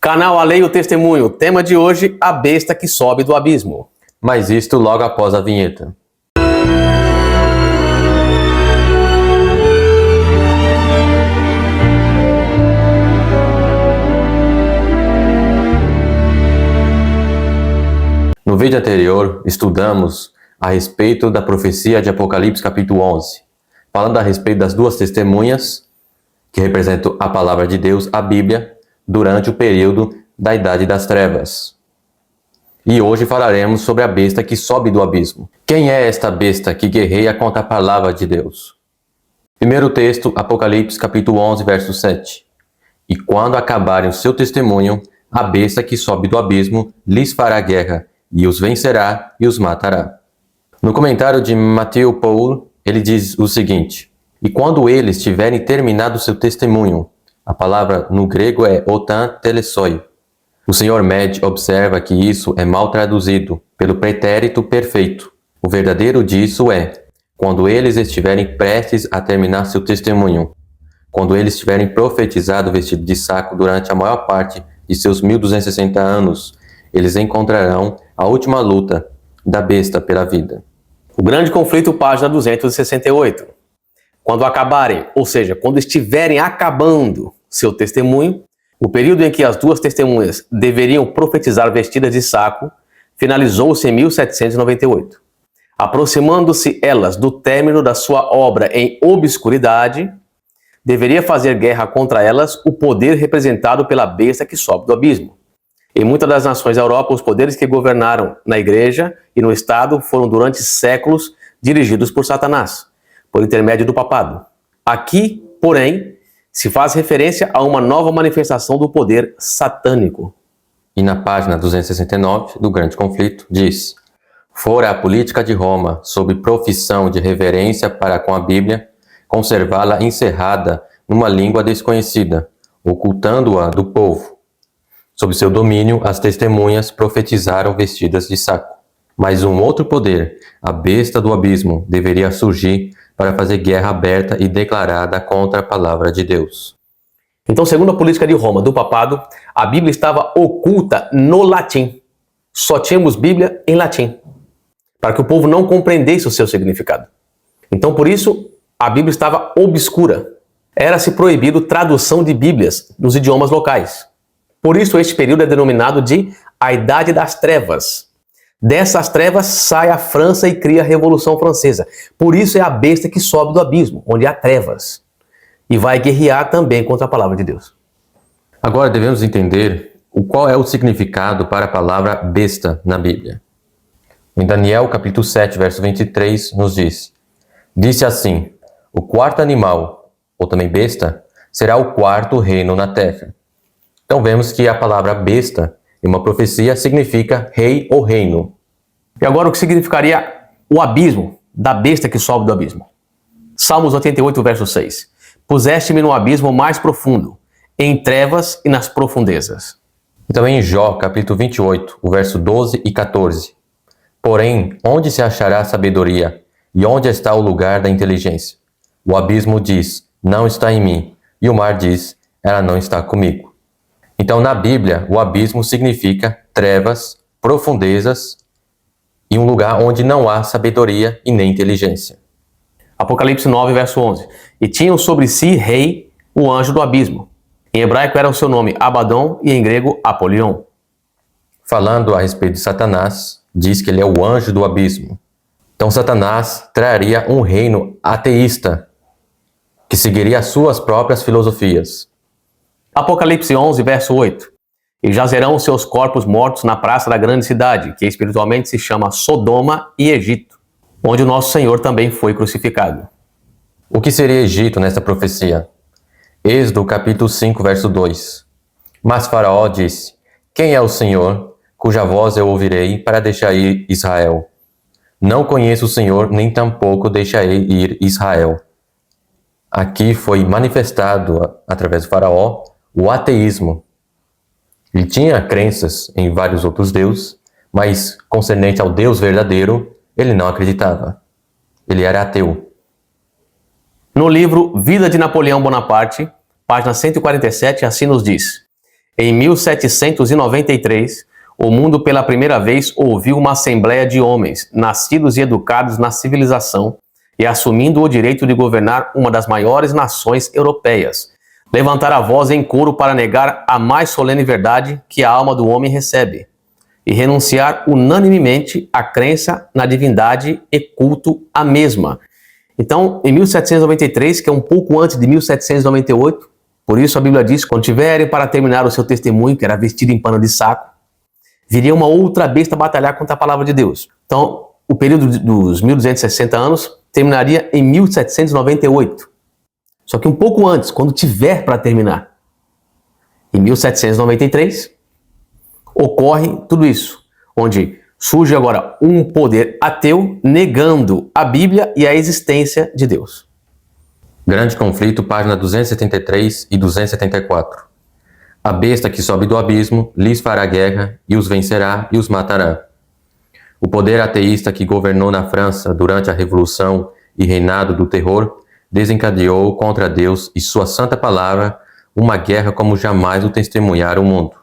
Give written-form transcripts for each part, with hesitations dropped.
Canal A Lei e o Testemunho. Tema de hoje, a besta que sobe do abismo. Mas isto logo após a vinheta. No vídeo anterior, estudamos a respeito da profecia de Apocalipse capítulo 11, falando a respeito das duas testemunhas, que representam a palavra de Deus, a Bíblia, durante o período da Idade das Trevas. E hoje falaremos sobre a besta que sobe do abismo. Quem é esta besta que guerreia contra a palavra de Deus? Primeiro texto, Apocalipse capítulo 11, verso 7. E quando acabarem o seu testemunho, a besta que sobe do abismo lhes fará guerra, e os vencerá e os matará. No comentário de Matthew Paul, ele diz o seguinte: e quando eles tiverem terminado seu testemunho, a palavra no grego é otan telesoi. O Sr. Med observa que isso é mal traduzido pelo pretérito perfeito. O verdadeiro disso é, quando eles estiverem prestes a terminar seu testemunho, quando eles tiverem profetizado vestido de saco durante a maior parte de seus 1260 anos, eles encontrarão a última luta da besta pela vida. O grande conflito, página 268. Quando acabarem, ou seja, quando estiverem acabando seu testemunho, o período em que as duas testemunhas deveriam profetizar vestidas de saco, finalizou-se em 1798. Aproximando-se elas do término da sua obra em obscuridade, deveria fazer guerra contra elas o poder representado pela besta que sobe do abismo. Em muitas das nações da Europa, os poderes que governaram na igreja e no Estado foram durante séculos dirigidos por Satanás, por intermédio do papado. Aqui, porém, se faz referência a uma nova manifestação do poder satânico. E na página 269 do Grande Conflito diz: fora a política de Roma, sob profissão de reverência para com a Bíblia, conservá-la encerrada numa língua desconhecida, ocultando-a do povo. Sob seu domínio, as testemunhas profetizaram vestidas de saco. Mas um outro poder, a besta do abismo, deveria surgir para fazer guerra aberta e declarada contra a palavra de Deus. Então, segundo a política de Roma, do papado, a Bíblia estava oculta no latim. Só tínhamos Bíblia em latim, para que o povo não compreendesse o seu significado. Então, por isso, a Bíblia estava obscura. Era-se proibido tradução de Bíblias nos idiomas locais. Por isso, este período é denominado de a Idade das Trevas. Dessas trevas sai a França e cria a Revolução Francesa. Por isso é a besta que sobe do abismo, onde há trevas. E vai guerrear também contra a palavra de Deus. Agora devemos entender qual é o significado para a palavra besta na Bíblia. Em Daniel capítulo 7, verso 23, nos diz: disse assim, o quarto animal, ou também besta, será o quarto reino na terra. Então vemos que a palavra besta, em uma profecia, significa rei ou reino. E agora o que significaria o abismo, da besta que sobe do abismo? Salmos 88, verso 6. Puseste-me no abismo mais profundo, em trevas e nas profundezas. E também em Jó, capítulo 28, o verso 12 e 14. Porém, onde se achará sabedoria? E onde está o lugar da inteligência? O abismo diz, não está em mim. E o mar diz, ela não está comigo. Então, na Bíblia, o abismo significa trevas, profundezas e um lugar onde não há sabedoria e nem inteligência. Apocalipse 9, verso 11. E tinham sobre si rei, o anjo do abismo. Em hebraico era o seu nome Abaddon e em grego Apolion. Falando a respeito de Satanás, diz que ele é o anjo do abismo. Então, Satanás traria um reino ateísta, que seguiria as suas próprias filosofias. Apocalipse 11, verso 8. E jazerão os seus corpos mortos na praça da grande cidade, que espiritualmente se chama Sodoma e Egito, onde o nosso Senhor também foi crucificado. O que seria Egito nesta profecia? Êxodo capítulo 5, verso 2. Mas Faraó disse, quem é o Senhor, cuja voz eu ouvirei para deixar ir Israel? Não conheço o Senhor, nem tampouco deixarei ir Israel. Aqui foi manifestado, através do Faraó, o ateísmo. Ele tinha crenças em vários outros deuses, mas concernente ao Deus verdadeiro, ele não acreditava. Ele era ateu. No livro Vida de Napoleão Bonaparte, página 147, assim nos diz: Em 1793, o mundo pela primeira vez ouviu uma assembleia de homens, nascidos e educados na civilização e assumindo o direito de governar uma das maiores nações europeias, levantar a voz em coro para negar a mais solene verdade que a alma do homem recebe e renunciar unanimemente à crença na divindade e culto à mesma. Então, em 1793, que é um pouco antes de 1798, por isso a Bíblia diz, quando tiverem para terminar o seu testemunho, que era vestido em pano de saco, viria uma outra besta batalhar contra a palavra de Deus. Então, o período dos 1260 anos terminaria em 1798. Só que um pouco antes, quando tiver para terminar, em 1793, ocorre tudo isso, onde surge agora um poder ateu negando a Bíblia e a existência de Deus. Grande Conflito, página 273 e 274. A besta que sobe do abismo lhes fará guerra e os vencerá e os matará. O poder ateísta que governou na França durante a Revolução e reinado do terror desencadeou contra Deus e sua santa palavra uma guerra como jamais o testemunhara o mundo.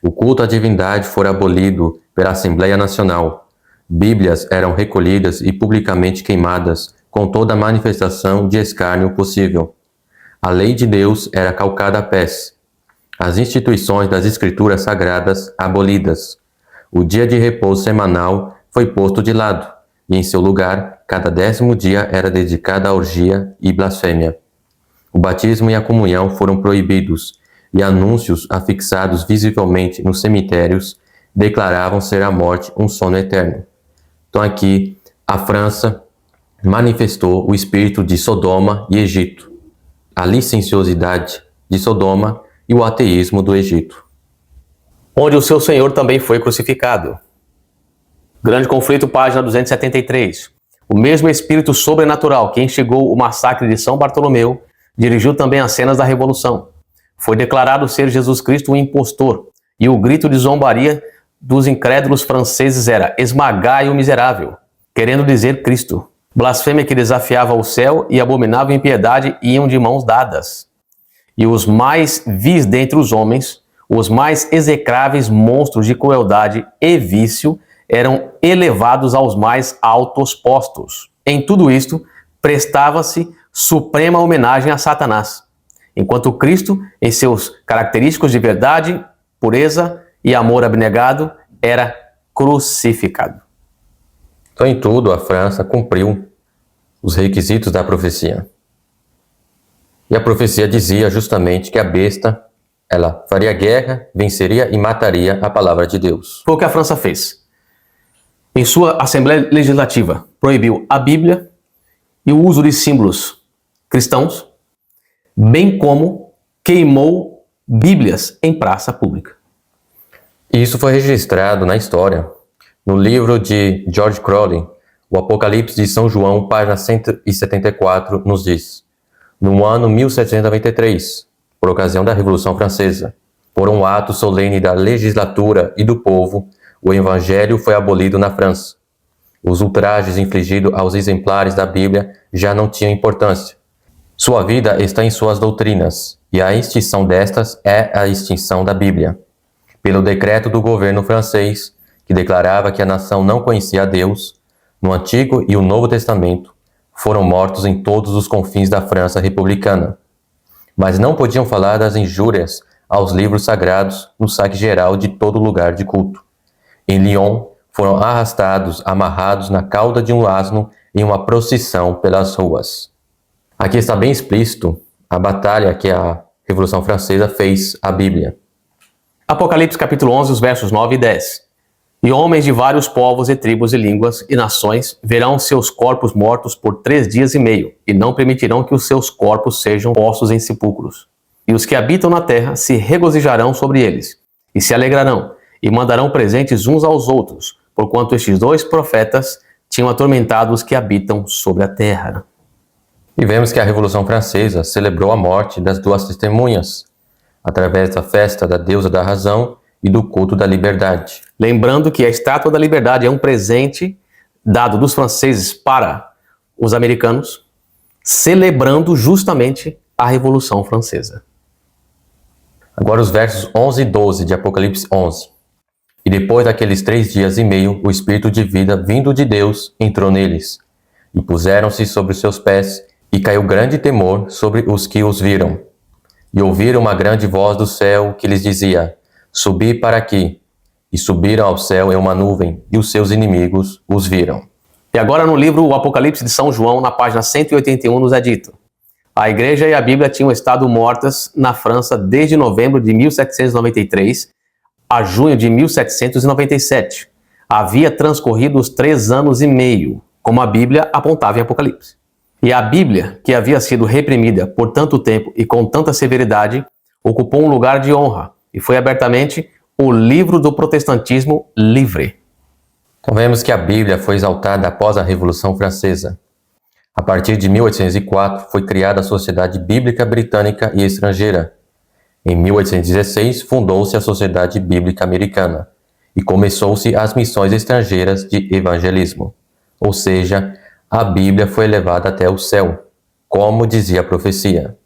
O culto à divindade fora abolido pela Assembleia Nacional. Bíblias eram recolhidas e publicamente queimadas com toda a manifestação de escárnio possível. A lei de Deus era calcada a pés. As instituições das Escrituras Sagradas abolidas. O dia de repouso semanal foi posto de lado, e em seu lugar, cada 10º dia era dedicado à orgia e blasfêmia. O batismo e a comunhão foram proibidos, e anúncios afixados visivelmente nos cemitérios declaravam ser a morte um sono eterno. Então aqui, a França manifestou o espírito de Sodoma e Egito, a licenciosidade de Sodoma e o ateísmo do Egito. Onde o seu Senhor também foi crucificado. Grande Conflito, página 273. O mesmo espírito sobrenatural que instigou o massacre de São Bartolomeu dirigiu também as cenas da Revolução. Foi declarado ser Jesus Cristo um impostor, e o grito de zombaria dos incrédulos franceses era esmagai o miserável, querendo dizer Cristo. Blasfêmia que desafiava o céu e abominável impiedade iam de mãos dadas. E os mais vis dentre os homens, os mais execráveis monstros de crueldade e vício, eram elevados aos mais altos postos. Em tudo isto, prestava-se suprema homenagem a Satanás, enquanto Cristo, em seus característicos de verdade, pureza e amor abnegado, era crucificado. Então, em tudo, a França cumpriu os requisitos da profecia. E a profecia dizia justamente que a besta, ela faria guerra, venceria e mataria a palavra de Deus. Foi o que a França fez. Em sua Assembleia Legislativa, proibiu a Bíblia e o uso de símbolos cristãos, bem como queimou Bíblias em praça pública. E isso foi registrado na história, no livro de George Crowley, o Apocalipse de São João, página 174, nos diz: no ano 1793, por ocasião da Revolução Francesa, por um ato solene da legislatura e do povo, o Evangelho foi abolido na França. Os ultrajes infligidos aos exemplares da Bíblia já não tinham importância. Sua vida está em suas doutrinas, e a extinção destas é a extinção da Bíblia. Pelo decreto do governo francês, que declarava que a nação não conhecia a Deus, no Antigo e o Novo Testamento, foram mortos em todos os confins da França republicana. Mas não podiam falar das injúrias aos livros sagrados no saque geral de todo lugar de culto. Em Lyon, foram arrastados, amarrados na cauda de um asno em uma procissão pelas ruas. Aqui está bem explícito a batalha que a Revolução Francesa fez à Bíblia. Apocalipse capítulo 11, os versos 9 e 10. E homens de vários povos e tribos e línguas e nações verão seus corpos mortos por 3 dias e meio, e não permitirão que os seus corpos sejam postos em sepulcros. E os que habitam na terra se regozijarão sobre eles, e se alegrarão, e mandarão presentes uns aos outros, porquanto estes 2 profetas tinham atormentado os que habitam sobre a terra. E vemos que a Revolução Francesa celebrou a morte das 2 testemunhas, através da festa da deusa da razão e do culto da liberdade. Lembrando que a Estátua da Liberdade é um presente dado dos franceses para os americanos, celebrando justamente a Revolução Francesa. Agora os versos 11 e 12 de Apocalipse 11. E depois daqueles 3 dias e meio, o Espírito de vida, vindo de Deus, entrou neles. E puseram-se sobre os seus pés, e caiu grande temor sobre os que os viram. E ouviram uma grande voz do céu que lhes dizia: Subi para aqui. E subiram ao céu em uma nuvem, e os seus inimigos os viram. E agora no livro O Apocalipse de São João, na página 181, nos é dito: a Igreja e a Bíblia tinham estado mortas na França desde novembro de 1793 a junho de 1797. Havia transcorrido os 3 anos e meio, como a Bíblia apontava em Apocalipse. E a Bíblia, que havia sido reprimida por tanto tempo e com tanta severidade, ocupou um lugar de honra e foi abertamente o livro do protestantismo livre. Então vemos que a Bíblia foi exaltada após a Revolução Francesa. A partir de 1804 foi criada a Sociedade Bíblica Britânica e Estrangeira. Em 1816 fundou-se a Sociedade Bíblica Americana e começou-se as missões estrangeiras de evangelismo. Ou seja, a Bíblia foi levada até o céu, como dizia a profecia.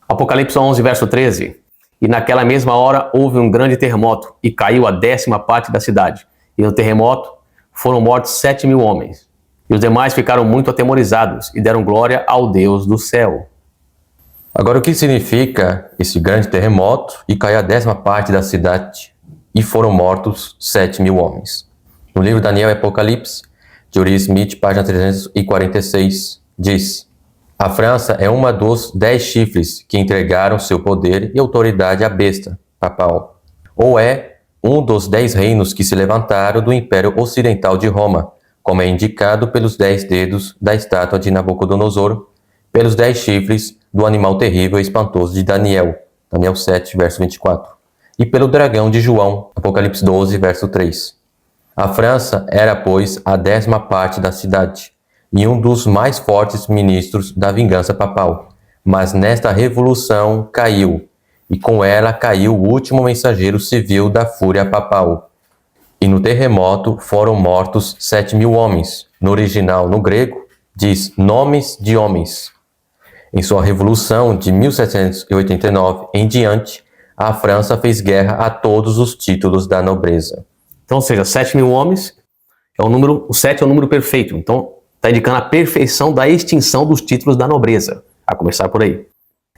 Apocalipse 11, verso 13. E naquela mesma hora houve um grande terremoto e caiu a 10ª parte da cidade. E no terremoto foram mortos 7.000 homens. E os demais ficaram muito atemorizados e deram glória ao Deus do céu. Agora, o que significa esse grande terremoto e caiu a 10ª parte da cidade e foram mortos 7.000 homens? No livro Daniel e Apocalipse, de Uri Smith, página 346, diz: a França é uma dos 10 chifres que entregaram seu poder e autoridade à besta papal, ou é um dos 10 reinos que se levantaram do Império Ocidental de Roma, como é indicado pelos 10 dedos da estátua de Nabucodonosor, pelos 10 chifres do animal terrível e espantoso de Daniel, Daniel 7, verso 24, e pelo dragão de João, Apocalipse 12, verso 3. A França era, pois, a 10ª parte da cidade, e um dos mais fortes ministros da vingança papal. Mas nesta revolução caiu, e com ela caiu o último mensageiro civil da fúria papal. E no terremoto foram mortos 7.000 homens. No original, no grego, diz nomes de homens. Em sua revolução de 1789 em diante, a França fez guerra a todos os títulos da nobreza. Então, ou seja, 7.000 homens, o 7 é o número perfeito. Então, está indicando a perfeição da extinção dos títulos da nobreza, a começar por aí.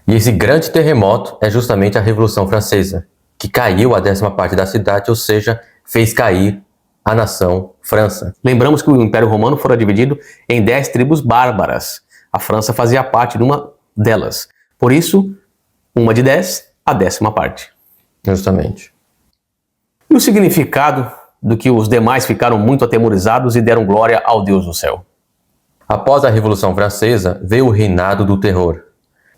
E esse grande terremoto é justamente a Revolução Francesa, que caiu a 10ª parte da cidade, ou seja, fez cair a nação França. Lembramos que o Império Romano fora dividido em 10 tribos bárbaras. A França fazia parte de uma delas. Por isso, uma de 10, a 10ª parte. Justamente. E o significado do que os demais ficaram muito atemorizados e deram glória ao Deus do céu? Após a Revolução Francesa, veio o reinado do terror.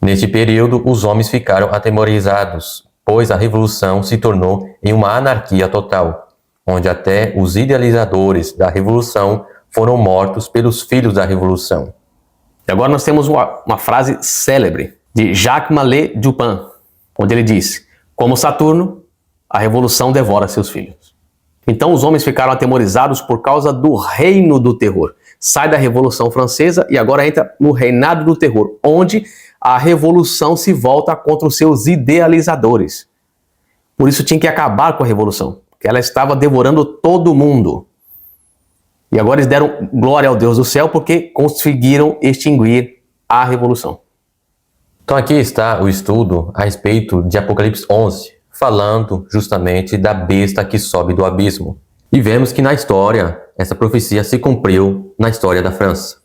Neste período, os homens ficaram atemorizados, pois a Revolução se tornou em uma anarquia total, onde até os idealizadores da Revolução foram mortos pelos filhos da Revolução. E agora nós temos uma frase célebre de Jacques Mallet Dupin, onde ele diz: como Saturno, a Revolução devora seus filhos. Então os homens ficaram atemorizados por causa do reino do terror. Sai da Revolução Francesa e agora entra no reinado do terror, onde a revolução se volta contra os seus idealizadores. Por isso tinha que acabar com a revolução, porque ela estava devorando todo mundo. E agora eles deram glória ao Deus do céu porque conseguiram extinguir a revolução. Então aqui está o estudo a respeito de Apocalipse 11, falando justamente da besta que sobe do abismo. E vemos que na história, essa profecia se cumpriu na história da França.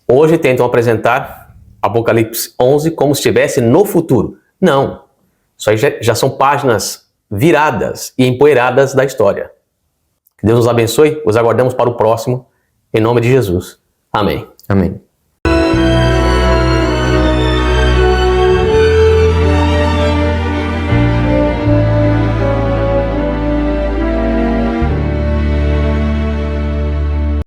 Hoje tentam apresentar Apocalipse 11 como se estivesse no futuro. Não, isso aí já são páginas viradas e empoeiradas da história. Que Deus nos abençoe, os aguardamos para o próximo, em nome de Jesus. Amém. Amém.